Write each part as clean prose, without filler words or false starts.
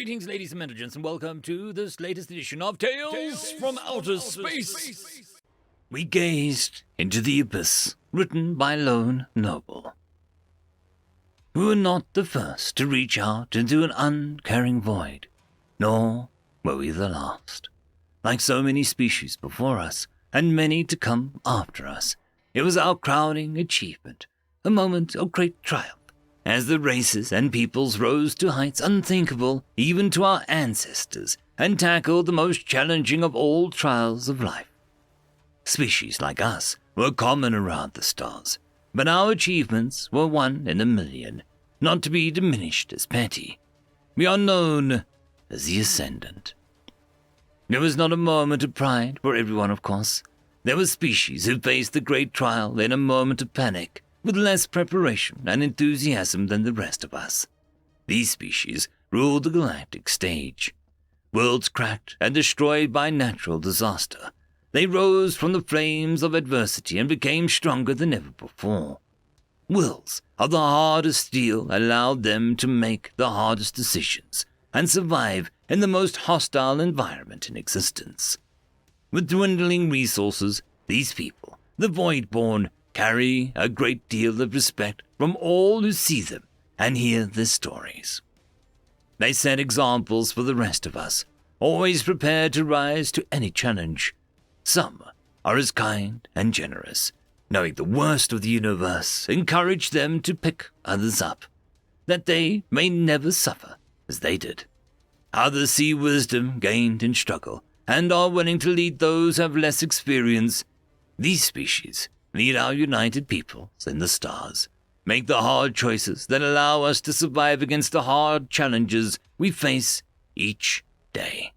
Greetings, ladies and gentlemen, and welcome to this latest edition of Tales from Outer Space. We gazed into the abyss, written by Lone Noble. We were not the first to reach out into an uncaring void, nor were we the last. Like so many species before us, and many to come after us, it was our crowning achievement, a moment of great triumph, as the races and peoples rose to heights unthinkable even to our ancestors and tackled the most challenging of all trials of life. Species like us were common around the stars, but our achievements were 1 in a million, not to be diminished as petty. We are known as the Ascendant. There was not a moment of pride for everyone, of course. There were species who faced the great trial in a moment of panic, with less preparation and enthusiasm than the rest of us. These species ruled the galactic stage. Worlds cracked and destroyed by natural disaster, they rose from the flames of adversity and became stronger than ever before. Wills of the hardest steel allowed them to make the hardest decisions and survive in the most hostile environment in existence. With dwindling resources, these people, the Voidborn, carry a great deal of respect from all who see them and hear their stories. They set examples for the rest of us, always prepared to rise to any challenge. Some are as kind and generous, knowing the worst of the universe, encourage them to pick others up, that they may never suffer as they did. Others see wisdom gained in struggle and are willing to lead those who have less experience. These species lead our united peoples in the stars, make the hard choices that allow us to survive against the hard challenges we face each day.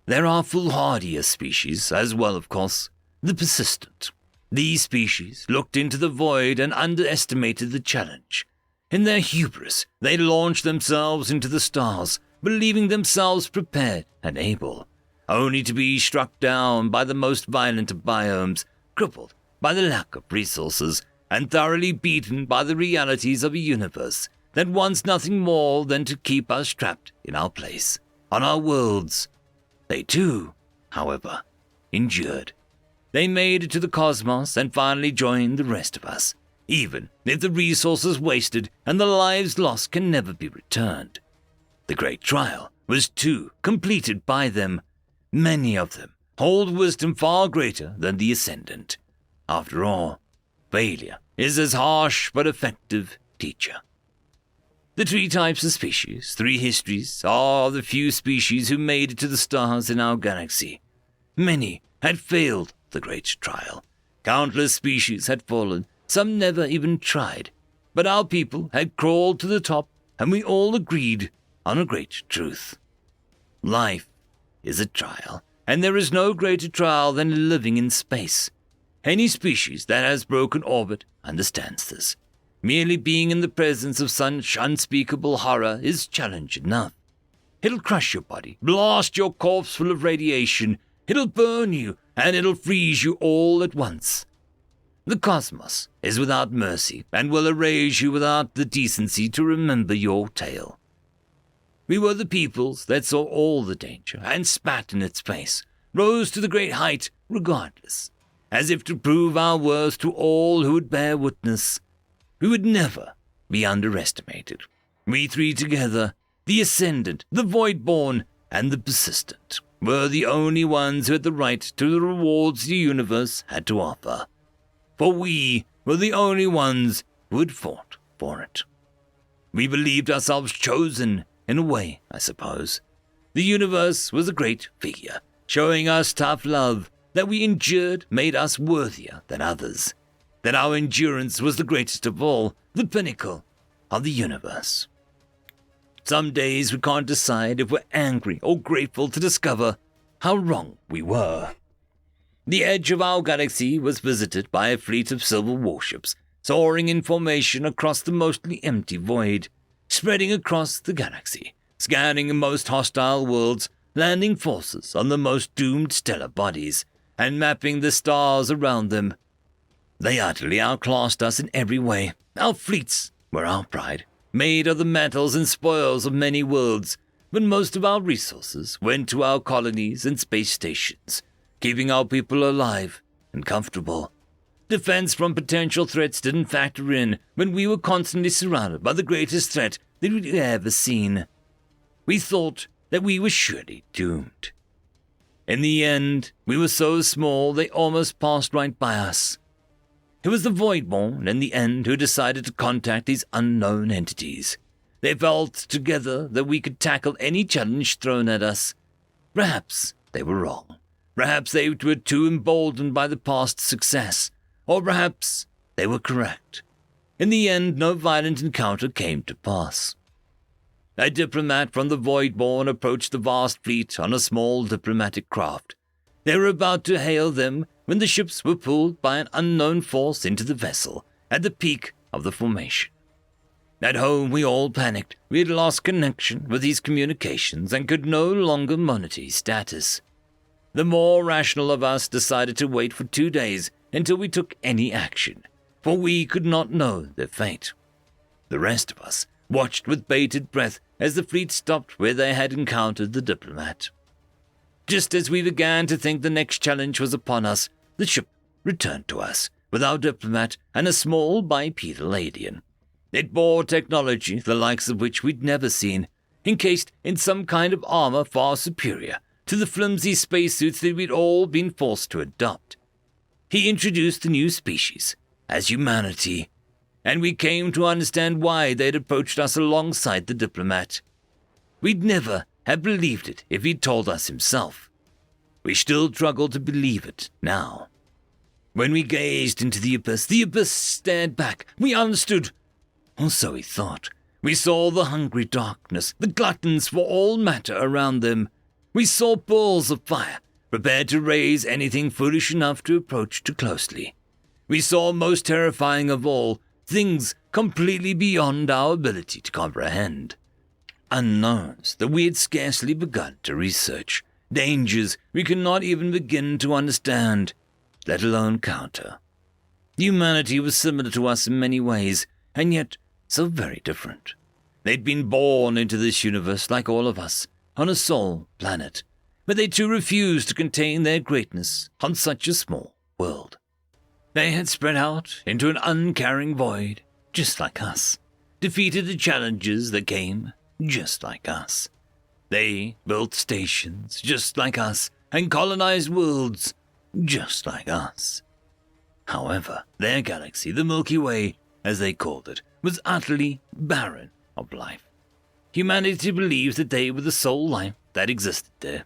There are foolhardier species as well, of course, the persistent. These species looked into the void and underestimated the challenge. In their hubris, they launched themselves into the stars, believing themselves prepared and able, only to be struck down by the most violent of biomes, crippled by the lack of resources, and thoroughly beaten by the realities of a universe that wants nothing more than to keep us trapped in our place, on our worlds. They too, however, endured. They made it to the cosmos and finally joined the rest of us, even if the resources wasted and the lives lost can never be returned. The great trial was too completed by them. Many of them hold wisdom far greater than the Ascendant. After all, failure is as harsh but effective teacher. The 3 types of species, 3 histories, are the few species who made it to the stars in our galaxy. Many had failed the great trial. Countless species had fallen, some never even tried. But our people had crawled to the top, and we all agreed on a great truth. Life is a trial, and there is no greater trial than living in space. Any species that has broken orbit understands this. Merely being in the presence of such unspeakable horror is challenge enough. It'll crush your body, blast your corpse full of radiation, it'll burn you, and it'll freeze you all at once. The cosmos is without mercy and will erase you without the decency to remember your tale. We were the peoples that saw all the danger and spat in its face, rose to the great height regardless, as if to prove our worth to all who would bear witness. We would never be underestimated. We 3 together, the Ascendant, the Voidborn, and the Persistent, were the only ones who had the right to the rewards the universe had to offer. For we were the only ones who had fought for it. We believed ourselves chosen, in a way, I suppose. The universe was a great figure, showing us tough love. That we endured made us worthier than others. That our endurance was the greatest of all, the pinnacle of the universe. Some days we can't decide if we're angry or grateful to discover how wrong we were. The edge of our galaxy was visited by a fleet of silver warships, soaring in formation across the mostly empty void, spreading across the galaxy, scanning the most hostile worlds, landing forces on the most doomed stellar bodies, and mapping the stars around them. They utterly outclassed us in every way. Our fleets were our pride, made of the metals and spoils of many worlds, but most of our resources went to our colonies and space stations, keeping our people alive and comfortable. Defense from potential threats didn't factor in when we were constantly surrounded by the greatest threat that we'd ever seen. We thought that we were surely doomed. In the end, we were so small they almost passed right by us. It was the Voidborn in the end who decided to contact these unknown entities. They felt together that we could tackle any challenge thrown at us. Perhaps they were wrong. Perhaps they were too emboldened by the past success. Or perhaps they were correct. In the end, no violent encounter came to pass. A diplomat from the Voidborn approached the vast fleet on a small diplomatic craft. They were about to hail them when the ships were pulled by an unknown force into the vessel at the peak of the formation. At home, we all panicked. We had lost connection with these communications and could no longer monitor status. The more rational of us decided to wait for 2 days until we took any action, for we could not know their fate. The rest of us watched with bated breath as the fleet stopped where they had encountered the diplomat. Just as we began to think the next challenge was upon us, the ship returned to us with our diplomat and a small bipedal alien. It bore technology the likes of which we'd never seen, encased in some kind of armor far superior to the flimsy spacesuits that we'd all been forced to adopt. He introduced the new species as humanity, and we came to understand why they'd approached us alongside the diplomat. We'd never have believed it if he'd told us himself. We still struggle to believe it now. When we gazed into the abyss stared back. We understood. Or so we thought. We saw the hungry darkness, the gluttons for all matter around them. We saw balls of fire, prepared to raise anything foolish enough to approach too closely. We saw, most terrifying of all, things completely beyond our ability to comprehend. Unknowns that we had scarcely begun to research. Dangers we could not even begin to understand, let alone counter. Humanity was similar to us in many ways, and yet so very different. They'd been born into this universe like all of us, on a sole planet, but they too refused to contain their greatness on such a small world. They had spread out into an uncaring void, just like us, defeated the challenges that came, just like us. They built stations, just like us, and colonized worlds, just like us. However, their galaxy, the Milky Way, as they called it, was utterly barren of life. Humanity believes that they were the sole life that existed there.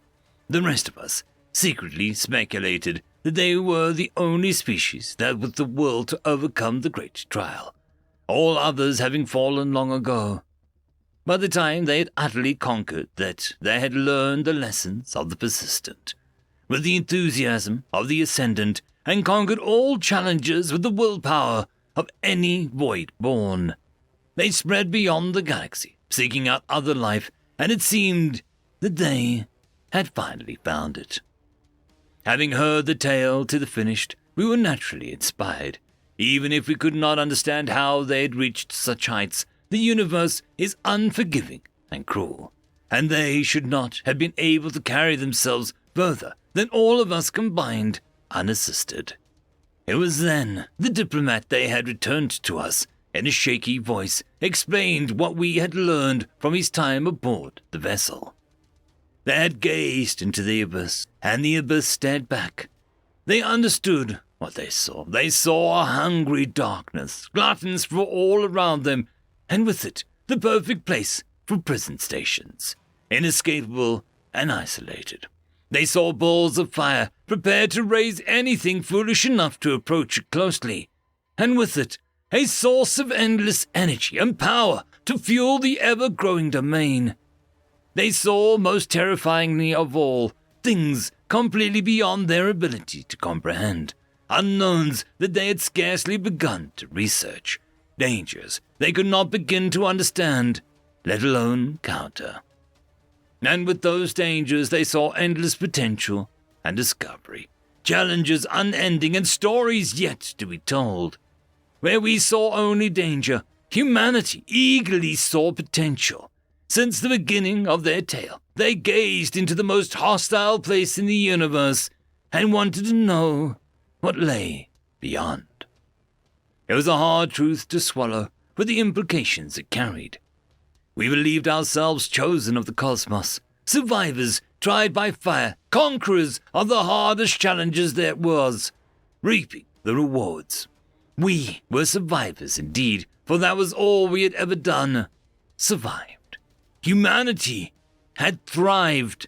The rest of us secretly speculated that they were the only species that was the world to overcome the great trial, all others having fallen long ago. By the time they had utterly conquered that, they had learned the lessons of the persistent, with the enthusiasm of the ascendant, and conquered all challenges with the willpower of any Voidborn. They spread beyond the galaxy, seeking out other life, and it seemed that they had finally found it. Having heard the tale to the finished, we were naturally inspired. Even if we could not understand how they had reached such heights, the universe is unforgiving and cruel, and they should not have been able to carry themselves further than all of us combined, unassisted. It was then the diplomat they had returned to us, in a shaky voice, explained what we had learned from his time aboard the vessel. They had gazed into the abyss, and the abyss stared back. They understood what they saw. They saw a hungry darkness, gluttons for all around them, and with it, the perfect place for prison stations, inescapable and isolated. They saw balls of fire, prepared to raise anything foolish enough to approach it closely, and with it, a source of endless energy and power to fuel the ever-growing domain. They saw, most terrifyingly of all, things completely beyond their ability to comprehend, unknowns that they had scarcely begun to research, dangers they could not begin to understand, let alone counter. And with those dangers they saw endless potential and discovery, challenges unending and stories yet to be told. Where we saw only danger, Humanity eagerly saw potential. Since the beginning of their tale, they gazed into the most hostile place in the universe and wanted to know what lay beyond. It was a hard truth to swallow, with the implications it carried. We believed ourselves chosen of the cosmos, survivors tried by fire, conquerors of the hardest challenges there was, reaping the rewards. We were survivors indeed, for that was all we had ever done. Survived. Humanity had thrived.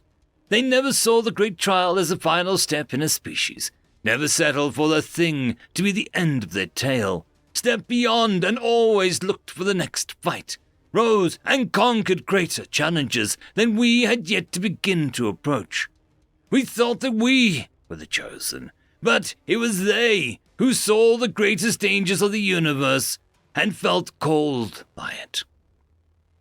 They never saw the great trial as a final step in a species, never settled for the thing to be the end of their tale, stepped beyond and always looked for the next fight, rose and conquered greater challenges than we had yet to begin to approach. We thought that we were the chosen, but it was they who saw the greatest dangers of the universe and felt called by it.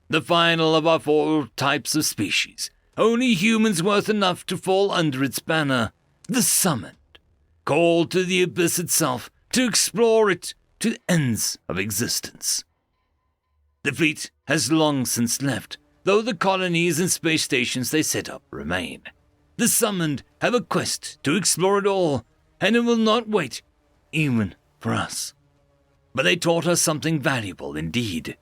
The final of our 4 types of species, only humans worth enough to fall under its banner, the summoned, called to the abyss itself to explore it to the ends of existence. The fleet has long since left, though the colonies and space stations they set up remain. The summoned have a quest to explore it all, and it will not wait, even for us. But they taught us something valuable indeed.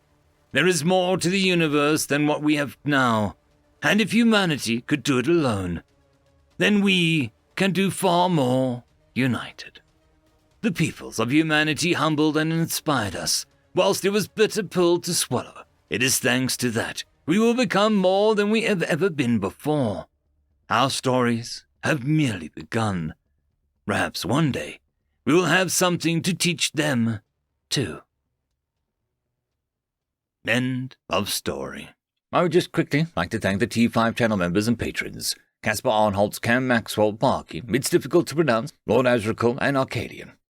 There is more to the universe than what we have now, and if humanity could do it alone, then we can do far more united. The peoples of humanity humbled and inspired us, whilst it was bitter pill to swallow. It is thanks to that we will become more than we have ever been before. Our stories have merely begun. Perhaps one day we will have something to teach them, too. End of story. I would just quickly like to thank the T5 channel members and patrons. Caspar Arnholtz, Cam Maxwell, Barkey, It's Difficult to Pronounce, Lord Azrakul, and Arcadian.